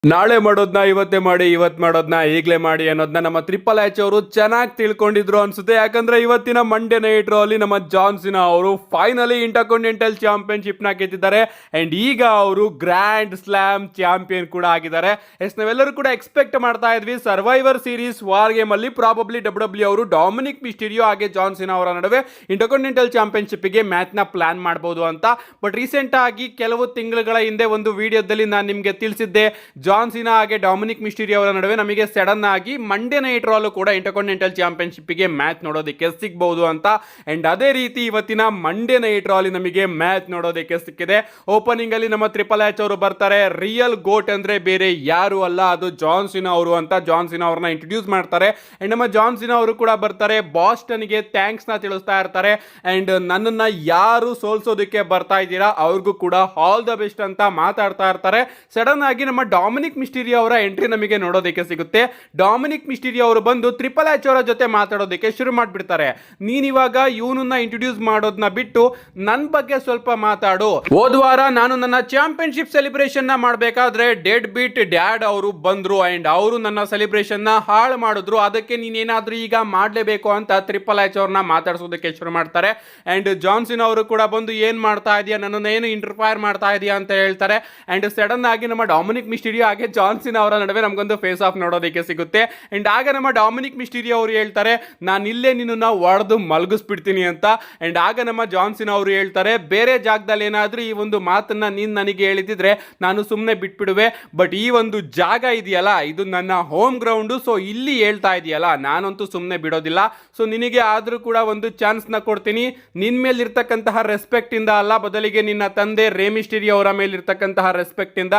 ನಾಳೆ ಮಾಡೋದನ್ನ ಇವತ್ತೇ ಮಾಡಿ, ಇವತ್ತು ಮಾಡೋದನ್ನ ಈಗಲೇ ಮಾಡಿ ಅನ್ನೋದನ್ನ ನಮ್ಮ ಟ್ರಿಪಲ್ ಎಚ್ ಅವರು ಚೆನ್ನಾಗಿ ತಿಳ್ಕೊಂಡಿದ್ರು ಅನ್ಸುತ್ತೆ. ಯಾಕಂದ್ರೆ ಇವತ್ತಿನ ಮಂಡೇ ನೈಟ್ ರೋ ಅಲ್ಲಿ ನಮ್ಮ ಜಾನ್ ಸಿನಾ ಅವರು ಫೈನಲಿ ಇಂಟರ್ಕಾಂಟಿನೆಂಟಲ್ ಚಾಂಪಿಯನ್ಶಿಪ್ ನ ಗೆದ್ದಿದ್ದಾರೆ. ಅಂಡ್ ಈಗ ಅವರು ಗ್ರ್ಯಾಂಡ್ ಸ್ಲಾಮ್ ಚಾಂಪಿಯನ್ ಕೂಡ ಆಗಿದ್ದಾರೆ. ನಾವೆಲ್ಲರೂ ಕೂಡ ಎಕ್ಸ್ಪೆಕ್ಟ್ ಮಾಡ್ತಾ ಇದ್ವಿ ಸರ್ವೈವರ್ ಸೀರೀಸ್ ವಾರ್ ಗೇಮ್ ಅಲ್ಲಿ ಪ್ರಾಬಬ್ಲಿ ಡಬ್ಲ್ಯೂ ಅವರು ಡೊಮಿನಿಕ್ ಮಿಸ್ಟೀರಿಯೋ ಹಾಗೆ ಜಾನ್ ಸಿನಾ ಅವರ ನಡುವೆ ಇಂಟರ್ಕಾಂಟಿನೆಂಟಲ್ ಚಾಂಪಿಯನ್ಶಿಪ್ ಗೆ ಮ್ಯಾಚ್ ನ ಪ್ಲಾನ್ ಮಾಡಬಹುದು ಅಂತ. ಬಟ್ ರೀಸೆಂಟ್ ಆಗಿ ಕೆಲವು ತಿಂಗಳುಗಳ ಹಿಂದೆ ಒಂದು ವಿಡಿಯೋದಲ್ಲಿ ನಾನು ನಿಮಗೆ ತಿಳಿಸಿದ್ದೆ, ಜಾನ್ ಸಿನಾ ಹಾಗೆ ಡೊಮಿನಿಕ್ ಮಿಸ್ಟೀರಿಯೋ ಅವರ ನಡುವೆ ನಮಗೆ ಸಡನ್ ಆಗಿ ಮಂಡೇ ನೈಟ್ ರಾ ಕೂಡ ಇಂಟರ್ಕಾಂಟಿನೆಂಟಲ್ ಚಾಂಪಿಯನ್ಶಿಪ್ ಗೆ ಮ್ಯಾಚ್ ನೋಡೋದಕ್ಕೆ ಸಿಗಬಹುದು ಅಂತ. ಅಂಡ್ ಅದೇ ರೀತಿ ಇವತ್ತಿನ ಮಂಡೇ ನೈಟ್ ರಾ ಅಲ್ಲಿ ನಮಗೆ ಮ್ಯಾಚ್ ನೋಡೋದಕ್ಕೆ ಸಿಕ್ಕಿದೆ. ಓಪನಿಂಗ್ ಅಲ್ಲಿ ನಮ್ಮ ಟ್ರಿಪಲ್ ಎಚ್ ಅವರು ಬರ್ತಾರೆ. ರಿಯಲ್ ಗೋಟ್ ಅಂದ್ರೆ ಬೇರೆ ಯಾರು ಅಲ್ಲ, ಅದು ಜಾನ್ ಸಿನಾ ಅವರು ಅಂತ ಜಾನ್ ಸಿನಾ ಅವರನ್ನ ಇಂಟ್ರೊಡ್ಯೂಸ್ ಮಾಡ್ತಾರೆ. ಅಂಡ್ ನಮ್ಮ ಜಾನ್ ಸಿನಾ ಅವರು ಕೂಡ ಬರ್ತಾರೆ. ಬಾಸ್ಟನ್ ಗೆ ಥ್ಯಾಂಕ್ಸ್ ನ ತಿಳಿಸ್ತಾ ಇರ್ತಾರೆ. ಅಂಡ್ ನನ್ನನ್ನ ಯಾರು ಸೋಲ್ಸೋದಕ್ಕೆ ಬರ್ತಾ ಇದ್ದೀರಾ ಅವ್ರಿಗೂ ಕೂಡ ಆಲ್ ದ ಬೆಸ್ಟ್ ಅಂತ ಮಾತಾಡ್ತಾ ಇರ್ತಾರೆ. ಸಡನ್ ಆಗಿ ನಮ್ಮ ಡೊಮಿನಿಕ್ ಮಿಸ್ಟೀರಿಯೋ ಅವರ ಎಂಟ್ರಿ ನಮಗೆ ನೋಡೋದಕ್ಕೆ ಸಿಗುತ್ತೆ. ಡೊಮಿನಿಕ್ ಮಿಸ್ಟೀರಿಯೋ ಅವರು ಬಂದು ಟ್ರಿಪಲ್ ಎಚ್ ಅವರ ಜೊತೆ ಮಾತಾಡೋದಕ್ಕೆ ಶುರು ಮಾಡಿಬಿಡ್ತಾರೆ. ನೀನಿವಾಗ ಇವನನ್ನ ಇಂಟ್ರೊಡ್ಯೂಸ್ ಮಾಡೋದನ್ನ ಬಿಟ್ಟು ನನ್ನ ಬಗ್ಗೆ ಸ್ವಲ್ಪ ಮಾತಾಡು. ಹೋದ್ವಾರ ನಾನು ನನ್ನ ಚಾಂಪಿಯನ್ಶಿಪ್ ಸೆಲೆಬ್ರೇಷನ್ ನ ಮಾಡಬೇಕಾದ್ರೆ ಡೆಡ್ ಬೀಟ್ ಡ್ಯಾಡ್ ಅವರು ಬಂದ್ರು ಅಂಡ್ ಅವರು ನನ್ನ ಸೆಲೆಬ್ರೇಷನ್ ನ ಹಾಳು ಮಾಡಿದ್ರು. ಅದಕ್ಕೆ ನೀನೇನಾದ್ರೂ ಈಗ ಮಾಡಲೇಬೇಕು ಅಂತ ಟ್ರಿಪಲ್ ಎಚ್ ಅವ್ರನ್ನ ಮಾತಾಡಿಸೋದಕ್ಕೆ ಶುರು ಮಾಡ್ತಾರೆ. ಅಂಡ್ ಜಾನ್ ಸಿನಾ ಅವರು ಕೂಡ ಬಂದು ಏನ್ ಮಾಡ್ತಾ ಇದೆಯಾ, ನನ್ನನ್ನು ಏನು ಇಂಟರ್ಫೈರ್ ಮಾಡ್ತಾ ಇದೆಯಾ ಅಂತ ಹೇಳ್ತಾರೆ. ಅಂಡ್ ಸಡನ್ ಆಗಿ ನಮ್ಮ ಡೊಮಿನಿಕ್ ಮಿಸ್ಟೀರಿಯೋ ಹಾಗೆ ಜಾನ್ ಸಿನಾ ಅವರ ನಡುವೆ ನಮಗೊಂದು ಫೇಸ್ ಆಫ್ ನೋಡೋದಕ್ಕೆ ಸಿಗುತ್ತೆ. ಅಂಡ್ ಆಗ ನಮ್ಮ ಡೊಮಿನಿಕ್ ಮಿಸ್ಟೀರಿಯೋ ಅವರು ಹೇಳ್ತಾರೆ, ನಾನು ಇಲ್ಲೇ ನಿನ್ನ ಒಡೆದು ಮಲಗಿಸ್ಬಿಡ್ತೀನಿ ಅಂತ. ಅಂಡ್ ಆಗ ನಮ್ಮ ಜಾನ್ ಸಿನಾ ಅವರು ಹೇಳ್ತಾರೆ, ಬೇರೆ ಜಾಗದಲ್ಲಿ ಏನಾದ್ರೂ ಈ ಒಂದು ಮಾತನ್ನ ನೀನು ನನಗೆ ಹೇಳಿದ್ರೆ ನಾನು ಸುಮ್ಮನೆ ಬಿಟ್ಬಿಡುವೆ, ಬಟ್ ಈ ಒಂದು ಜಾಗ ಇದೆಯಲ್ಲ ಇದು ನನ್ನ ಹೋಮ್ ಗ್ರೌಂಡು, ಸೊ ಇಲ್ಲಿ ಹೇಳ್ತಾ ಇದೆಯಲ್ಲ ನಾನಂತೂ ಸುಮ್ಮನೆ ಬಿಡೋದಿಲ್ಲ. ಸೊ ನಿನಗೆ ಆದ್ರೂ ಕೂಡ ಒಂದು ಚಾನ್ಸ್ ನ ಕೊಡ್ತೀನಿ. ನಿನ್ ಮೇಲಿರ್ತಕ್ಕಂತಹ ರೆಸ್ಪೆಕ್ಟ್ ಇಂದ ಅಲ್ಲ, ಬದಲಿಗೆ ನಿನ್ನ ತಂದೆ ರೇ ಮಿಸ್ಟೀರಿಯೋ ಅವರ ಮೇಲಿರ್ತಕ್ಕಂತಹ ರೆಸ್ಪೆಕ್ಟ್ ಇಂದ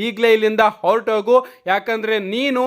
ಈಗಲೇ ಇಲ್ಲಿಂದ ಹೊರಟೋಗು. ಯಾಕಂದ್ರೆ ನೀನು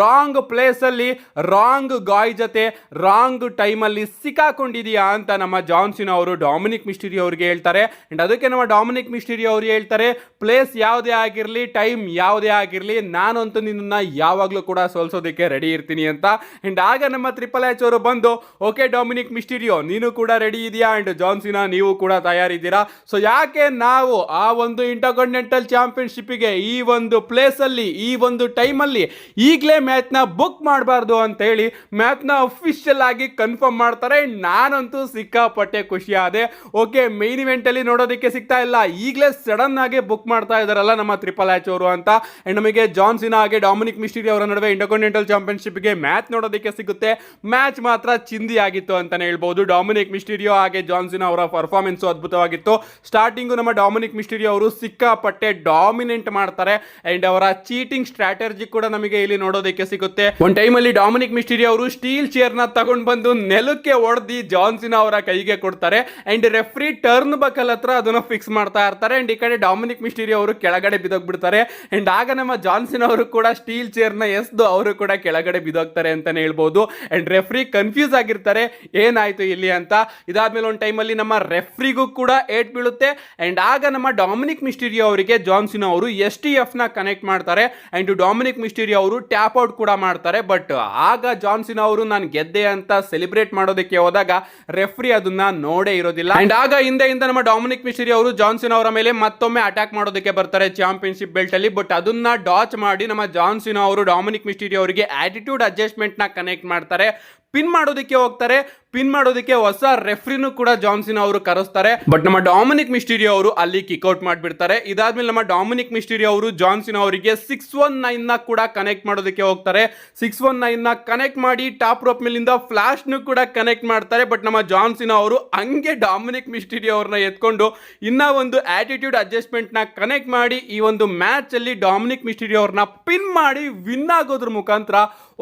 ರಾಂಗ್ ಪ್ಲೇಸ್ ಅಲ್ಲಿ ರಾಂಗ್ ಗಾಯ್ ಜೊತೆ ರಾಂಗ್ ಟೈಮ್ ಅಲ್ಲಿ ಸಿಕ್ಕಾಕೊಂಡಿದೀಯಾ ಅಂತ ನಮ್ಮ ಜಾನ್ ಸಿನಾ ಅವರು ಡೊಮಿನಿಕ್ ಮಿಸ್ಟೀರಿಯೋ ಅವರಿಗೆ ಹೇಳ್ತಾರೆ. ಅಂಡ್ ಅದಕ್ಕೆ ನಮ್ಮ ಡೊಮಿನಿಕ್ ಮಿಸ್ಟೀರಿಯೋ ಅವರು ಹೇಳ್ತಾರೆ, ಪ್ಲೇಸ್ ಯಾವುದೇ ಆಗಿರಲಿ, ಟೈಮ್ ಯಾವುದೇ ಆಗಿರಲಿ, ನಾನಂತೂ ನಿನ್ನ ಯಾವಾಗಲೂ ಕೂಡ ಸೋಲ್ಸೋದಕ್ಕೆ ರೆಡಿ ಇರ್ತೀನಿ ಅಂತ. ಅಂಡ್ ಆಗ ನಮ್ಮ ಟ್ರಿಪಲ್ ಎಚ್ ಅವರು ಬಂದು, ಓಕೆ ಡೊಮಿನಿಕ್ ಮಿಸ್ಟೀರಿಯೋ ನೀನು ಕೂಡ ರೆಡಿ ಇದೆಯಾ, ಅಂಡ್ ಜಾನ್ ಸಿನಾ ನೀವು ಕೂಡ ತಯಾರಿದ್ದೀರಾ, ಸೊ ಯಾಕೆ ನಾವು ಆ ಒಂದು ಇಂಟರ್ಕಾಂಟಿನೆಂಟಲ್ ಚಾಂಪಿಯನ್ಶಿಪ್ ಗೆ ಈ ಒಂದು ಪ್ಲೇಸ್ ಅಲ್ಲಿ ಈ ಒಂದು ಟೈಮ್ ಅಲ್ಲಿ ಈಗಲೇ ಮ್ಯಾಚ್ ನ ಬುಕ್ ಮಾಡಬಾರ್ದು ಅಂತ ಹೇಳಿ ಮ್ಯಾಚ್ ನ ಅಫಿಷಿಯಲ್ ಆಗಿ ಕನ್ಫರ್ಮ್ ಮಾಡ್ತಾರೆ. ನಾನಂತೂ ಸಿಕ್ಕಾಪಟ್ಟೆ ಖುಷಿ ಆದೆ. ಓಕೆ ಮೈನ್ ಇವೆಂಟ್ ಅಲ್ಲಿ ನೋಡೋದಕ್ಕೆ ಸಿಗ್ತಾ ಇಲ್ಲ, ಈಗಲೇ ಸಡನ್ ಆಗಿ ಬುಕ್ ಮಾಡ್ತಾ ಇದಾರಲ್ಲ ನಮ್ಮ ಟ್ರಿಪಲ್ ಎಚ್ ಅವರು ಅಂತ. ಅಂಡ್ ನಮಗೆ ಜಾನ್ ಸಿನಾ ಹಾಗೆ ಡೊಮಿನಿಕ್ ಮಿಸ್ಟೀರಿಯೋ ಅವರ ನಡುವೆ ಇಂಟರ್ಕಾಂಟಿನೆಂಟಲ್ ಚಾಂಪಿಯನ್ಶಿಪ್ ಗೆ ಮ್ಯಾಚ್ ನೋಡೋದಕ್ಕೆ ಸಿಗುತ್ತೆ. ಮ್ಯಾಚ್ ಮಾತ್ರ ಚಿಂದಿ ಆಗಿತ್ತು ಅಂತಾನೆ ಹೇಳ್ಬಹುದು. ಡೊಮಿನಿಕ್ ಮಿಸ್ಟೀರಿಯೋ ಹಾಗೆ ಜಾನ್ ಸಿನಾ ಅವರ ಪರ್ಫಾರ್ಮೆನ್ಸ್ ಅದ್ಭುತವಾಗಿತ್ತು. ಸ್ಟಾರ್ಟಿಂಗ್ ನಮ್ಮ ಡೊಮಿನಿಕ್ ಮಿಸ್ಟೀರಿಯೋ ಅವರು ಸಿಕ್ಕಾಪಟ್ಟೆ ಡಾಮಿನೆಂಟ್ ಮಾಡ್ತಾರೆ. ಅಂಡ್ ಅವರ ಚೀಟಿಂಗ್ ಸ್ಟ್ರಾಟಜಿ ಕೂಡ ನಮಗೆ ಇಲ್ಲಿ ನೋಡೋದಕ್ಕೆ ಸಿಗುತ್ತೆ. ಒಂದು ಟೈಮ್ ಅಲ್ಲಿ ಡೊಮಿನಿಕ್ ಮಿಸ್ಟೀರಿಯೋ ಅವರು ಸ್ಟೀಲ್ ಚೇರ್ ನ ತಗೊಂಡು ಬಂದು ನೆಲಕ್ಕೆ ಹೊಡೆದಿ ಜಾನ್ ಸಿನಾ ಅವರ ಕೈಗೆ ಕೊಡ್ತಾರೆ. ಅಂಡ್ ರೆಫ್ರಿ ಟರ್ನ್ ಬಕಲ್ ಹತ್ರ ಅದನ್ನ ಫಿಕ್ಸ್ ಮಾಡ್ತಾ ಇರ್ತಾರೆ. ಅಂಡ್ ಈ ಕಡೆ ಡೊಮಿನಿಕ್ ಮಿಸ್ಟೀರಿಯೋ ಅವರು ಕೆಳಗಡೆ ಬಿದ್ದೋಗ್ಬಿಡ್ತಾರೆ. ಅಂಡ್ ಆಗ ನಮ್ಮ ಜಾನ್ ಸಿನಾ ಅವರು ಕೂಡ ಸ್ಟೀಲ್ ಚೇರ್ ನ ಎಸ್ದು ಅವರು ಕೂಡ ಕೆಳಗಡೆ ಬಿದ್ದೋಗ್ತಾರೆ ಅಂತಾನೆ ಹೇಳ್ಬಹುದು. ಅಂಡ್ ರೆಫ್ರಿ ಕನ್ಫ್ಯೂಸ್ ಆಗಿರ್ತಾರೆ ಏನಾಯ್ತು ಇಲ್ಲಿ ಅಂತ. ಇದಾದ್ಮೇಲೆ ಒಂದು ಟೈಮ್ ಅಲ್ಲಿ ನಮ್ಮ ರೆಫ್ರಿಗೂ ಕೂಡ ಏಟ್ ಬೀಳುತ್ತೆ. ಅಂಡ್ ಆಗ ನಮ್ಮ ಡೊಮಿನಿಕ್ ಮಿಸ್ಟೀರಿಯೋ ಅವರಿಗೆ ಜಾನ್ ಸಿನಾ ಅವರು STF ನ ಕನೆಕ್ಟ್ ಮಾಡ್ತಾರೆ. ಅಂಡ್ ಡೊಮಿನಿಕ್ ಮಿಸ್ಟೀರಿಯೋ ಅವರು ಟ್ಯಾಪ್ ಔಟ್ ಕೂಡ ಮಾಡ್ತಾರೆ. ಬಟ್ ಆಗ ಜಾನ್ ಸಿನಾ ಅವರು ನಾನು ಗೆದ್ದೆ ಅಂತ ಸೆಲೆಬ್ರೇಟ್ ಮಾಡೋದಕ್ಕೆ ಹೋದಾಗ ರೆಫ್ರಿ ಅದನ್ನ ನೋಡೇ ಇರೋದಿಲ್ಲ. ಅಂಡ್ ಆಗ ಹಿಂದೆಯಿಂದ ನಮ್ಮ ಡೊಮಿನಿಕ್ ಮಿಸ್ಟೀರಿಯೋ ಅವರು ಜಾನ್ ಸಿನಾ ಅವರ ಮೇಲೆ ಮತ್ತೊಮ್ಮೆ ಅಟ್ಯಾಕ್ ಮಾಡೋದಕ್ಕೆ ಬರ್ತಾರೆ ಚಾಂಪಿಯನ್ಶಿಪ್ ಬೆಲ್ಟ್ ಅಲ್ಲಿ. ಬಟ್ ಅದನ್ನ ಡಾಚ್ ಮಾಡಿ ನಮ್ಮ ಜಾನ್ ಸಿನಾ ಅವರು ಡೊಮಿನಿಕ್ ಮಿಸ್ಟೀರಿಯೋ ಅವರಿಗೆ ಆಟಿಟ್ಯೂಡ್ ಅಡ್ಜಸ್ಟ್ಮೆಂಟ್ ನ ಕನೆಕ್ಟ್ ಮಾಡ್ತಾರೆ. ಪಿನ್ ಮಾಡೋದಕ್ಕೆ ಹೋಗ್ತಾರೆ. ಪಿನ್ ಮಾಡೋದಕ್ಕೆ ಹೊಸ ರೆಫ್ರಿನೂ ಕೂಡ ಜಾನ್ ಸಿನಾ ಅವರು ಕರೆಸ್ತಾರೆ. ಬಟ್ ನಮ್ಮ ಡೊಮಿನಿಕ್ ಮಿಸ್ಟೀರಿಯೋ ಅವರು ಅಲ್ಲಿ ಕಿಕ್ಔಟ್ ಮಾಡಿಬಿಡ್ತಾರೆ. ಇದಾದ್ಮೇಲೆ ನಮ್ಮ ಡೊಮಿನಿಕ್ ಮಿಸ್ಟೀರಿಯೋ ಅವರು ಜಾನ್ ಸಿನಾ ಅವರಿಗೆ 619 ನ ಕೂಡ ಕನೆಕ್ಟ್ ಮಾಡೋದಕ್ಕೆ ಹೋಗ್ತಾರೆ. 619 ನ ಕನೆಕ್ಟ್ ಮಾಡಿ ಟಾಪ್ ರೋಪ್ ಮೇಲಿಂದ ಫ್ಲಾಶ್ ನು ಕೂಡ ಕನೆಕ್ಟ್ ಮಾಡ್ತಾರೆ. ಬಟ್ ನಮ್ಮ ಜಾನ್ ಸಿನಾ ಅವರು ಹಂಗೆ ಡೊಮಿನಿಕ್ ಮಿಸ್ಟೀರಿಯೋ ಅವ್ರನ್ನ ಎತ್ಕೊಂಡು ಇನ್ನ ಒಂದು ಆಟಿಟ್ಯೂಡ್ ಅಡ್ಜಸ್ಟ್ಮೆಂಟ್ ನ ಕನೆಕ್ಟ್ ಮಾಡಿ ಈ ಒಂದು ಮ್ಯಾಚ್ ಅಲ್ಲಿ ಡೊಮಿನಿಕ್ ಮಿಸ್ಟೀರಿಯೋ ಅವ್ರನ್ನ ಪಿನ್ ಮಾಡಿ ವಿನ್ ಆಗೋದ್ರ ಮುಖಾಂತರ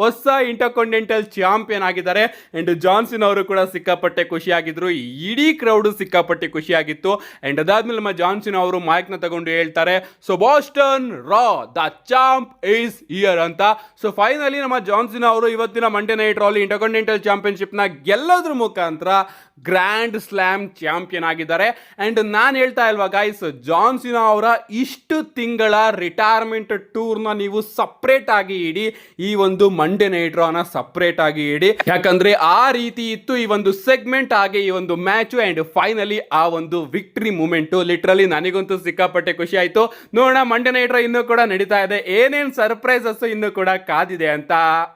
ಹೊಸ ಇಂಟರ್ಕಾಂಟಿನೆಂಟಲ್ ಚಾಂಪಿಯನ್ ಆಗಿದ್ದಾರೆ. ಅಂಡ್ ಜಾನ್ ಸಿನಾ ಅವರು ಕೂಡ ಸಿಕ್ಕಾಪಟ್ಟೆ ಖುಷಿಯಾಗಿದ್ರು. ಇಡೀ ಕ್ರೌಡ್ ಸಿಕ್ಕಾಪಟ್ಟೆ ಖುಷಿಯಾಗಿತ್ತು. ಅಂಡ್ ಅದಾದ್ಮೇಲೆ ನಮ್ಮ ಜಾನ್ ಸಿನಾ ಅವರು ಮೈಕ್ ನ ತಗೊಂಡು ಹೇಳ್ತಾರೆ, so Boston Raw the champ is here ಅಂತ. ಸೊ ಫೈನಲಿ ನಮ್ಮ ಜಾನ್ ಸಿನಾ ಅವರು ಇವತ್ತಿನ Monday night Raw intercontinental championship ನ ಗೆಲ್ಲೋದ್ರ ಮುಖಾಂತರ ಗ್ರ್ಯಾಂಡ್ ಸ್ಲಾಮ್ ಚಾಂಪಿಯನ್ ಆಗಿದ್ದಾರೆ. ಅಂಡ್ ನಾನು ಹೇಳ್ತಾ ಇಲ್ವಾ ಗೈಸ್, ಜಾನ್ ಸಿನಾ ಅವರ ಇಷ್ಟು ತಿಂಗಳ ರಿಟೈರ್ಮೆಂಟ್ ಟೂರ್ನ ನೀವು ಸಪ್ರೇಟ್ ಆಗಿ ಇಡಿ, ಈ ಒಂದು ಮಂಡೇ ನೈಟ್ ರಾನ ಸಪ್ರೇಟ್ ಆಗಿ ಇಡಿ. ಯಾಕಂದ್ರೆ ಆ ರೀತಿ ಇತ್ತು ಇತ್ತು ಈ ಒಂದು ಸೆಗ್ಮೆಂಟ್ ಹಾಗೆ ಈ ಒಂದು ಮ್ಯಾಚ್ ಅಂಡ್ ಫೈನಲಿ ಆ ಒಂದು ವಿಕ್ಟರಿ ಮೂಮೆಂಟ್ ಲಿಟ್ರಲಿ ನನಗಂತೂ ಸಿಕ್ಕಾಪಟ್ಟೆ ಖುಷಿ ಆಯ್ತು. ನೋಡೋಣ ಮಂಡ್ಯ ನೈಟ್ ಇನ್ನೂ ಕೂಡ ನಡೀತಾ ಇದೆ, ಏನೇನ್ ಸರ್ಪ್ರೈಸಸ್ ಇನ್ನೂ ಕೂಡ ಕಾದಿದೆ ಅಂತ.